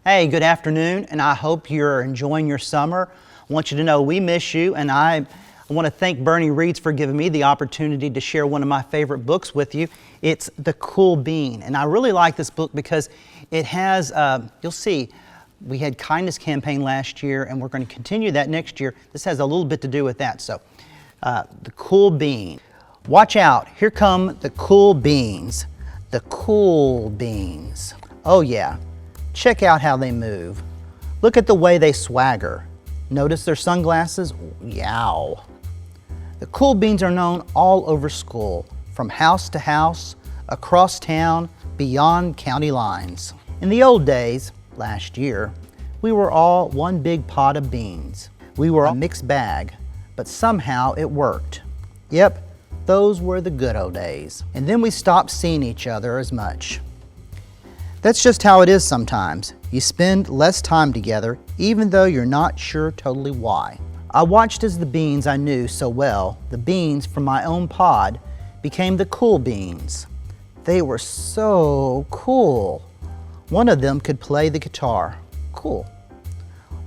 Hey, good afternoon, and I hope you're enjoying your summer. I want you to know we miss you, and I want to thank Bernie Reeds for giving me the opportunity to share one of my favorite books with you. It's The Cool Bean, and I really like this book because it has, you'll see, we had kindness campaign last year, and we're going to continue that next year. This has a little bit to do with that. So, The Cool Bean. Watch out, here come the cool beans. The cool beans. Oh yeah. Check out how they move. Look at the way they swagger. Notice their sunglasses? Yow. The cool beans are known all over school, from house to house, across town, beyond county lines. In the old days, last year, we were all one big pot of beans. We were a mixed bag, but somehow it worked. Yep, those were the good old days. And then we stopped seeing each other as much. That's just how it is sometimes. You spend less time together, even though you're not sure totally why. I watched as the beans I knew so well, the beans from my own pod, became the cool beans. They were so cool. One of them could play the guitar. Cool.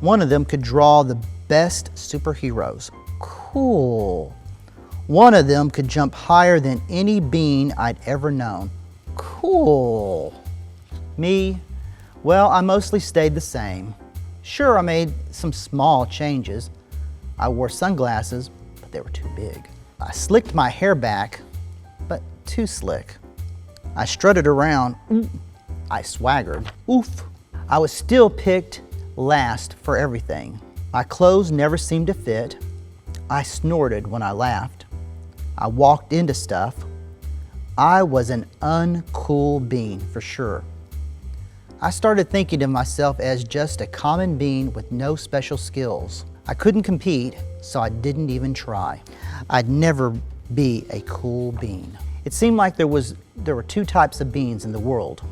One of them could draw the best superheroes. Cool. One of them could jump higher than any bean I'd ever known. Cool. Me? Well, I mostly stayed the same. Sure, I made some small changes. I wore sunglasses, but they were too big. I slicked my hair back, but too slick. I strutted around. I swaggered. Oof. I was still picked last for everything. My clothes never seemed to fit. I snorted when I laughed. I walked into stuff. I was an uncool bean for sure. I started thinking of myself as just a common bean with no special skills. I couldn't compete, so I didn't even try. I'd never be a cool bean. It seemed like there were two types of beans in the world.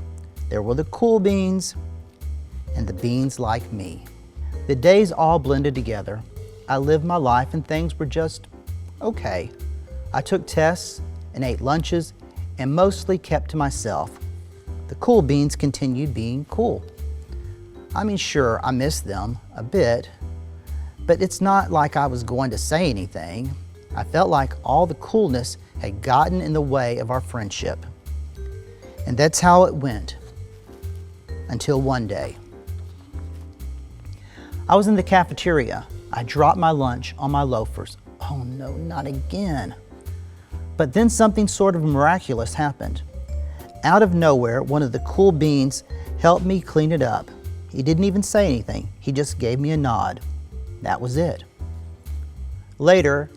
There were the cool beans and the beans like me. The days all blended together. I lived my life and things were just okay. I took tests and ate lunches and mostly kept to myself. The cool beans continued being cool. I mean, sure, I missed them a bit, but it's not like I was going to say anything. I felt like all the coolness had gotten in the way of our friendship. And that's how it went, until one day. I was in the cafeteria. I dropped my lunch on my loafers. Oh no, not again. But then something sort of miraculous happened. Out of nowhere, one of the cool beans helped me clean it up. He didn't even say anything. He just gave me a nod. That was it. Later,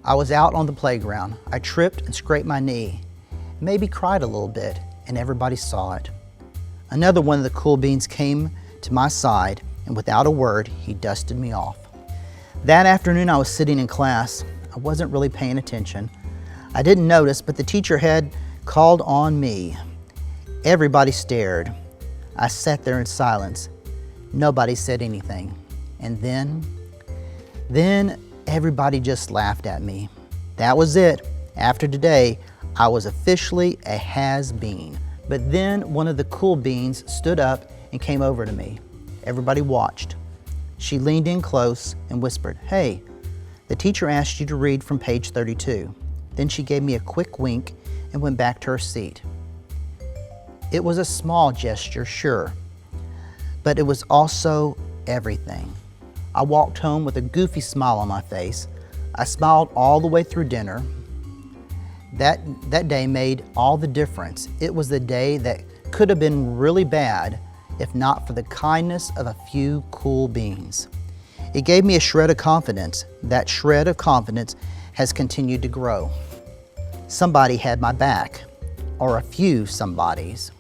I was out on the playground. I tripped and scraped my knee, maybe cried a little bit, and everybody saw it. Another one of the cool beans came to my side, and without a word, he dusted me off. That afternoon, I was sitting in class. I wasn't really paying attention. I didn't notice, but the teacher had called on me. Everybody stared. I sat there in silence. Nobody said anything. And then everybody just laughed at me. That was it. After today, I was officially a has-been. But then one of the cool beans stood up and came over to me. Everybody watched. She leaned in close and whispered, "Hey, the teacher asked you to read from page 32. Then she gave me a quick wink and went back to her seat. It was a small gesture, sure, but it was also everything. I walked home with a goofy smile on my face. I smiled all the way through dinner. That day made all the difference. It was the day that could have been really bad if not for the kindness of a few cool beans. It gave me a shred of confidence. That shred of confidence has continued to grow. Somebody had my back, or a few somebodies.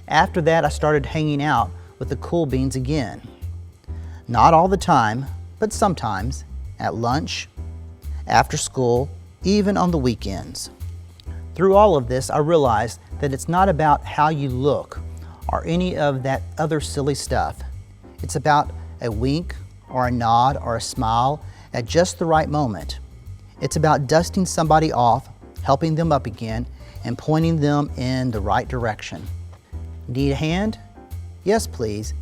After that, I started hanging out with the cool beans again. Not all the time, but sometimes, at lunch, after school, even on the weekends. Through all of this, I realized that it's not about how you look or any of that other silly stuff. It's about a wink or a nod or a smile at just the right moment. It's about dusting somebody off, helping them up again, and pointing them in the right direction. Need a hand? Yes, please.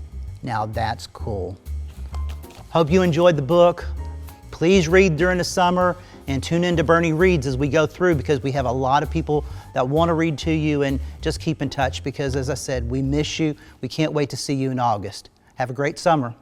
Now that's cool. Hope you enjoyed the book. Please read during the summer and tune in to Bernie Reads as we go through, because we have a lot of people that want to read to you, and just keep in touch because, as I said, we miss you. We can't wait to see you in August. Have a great summer.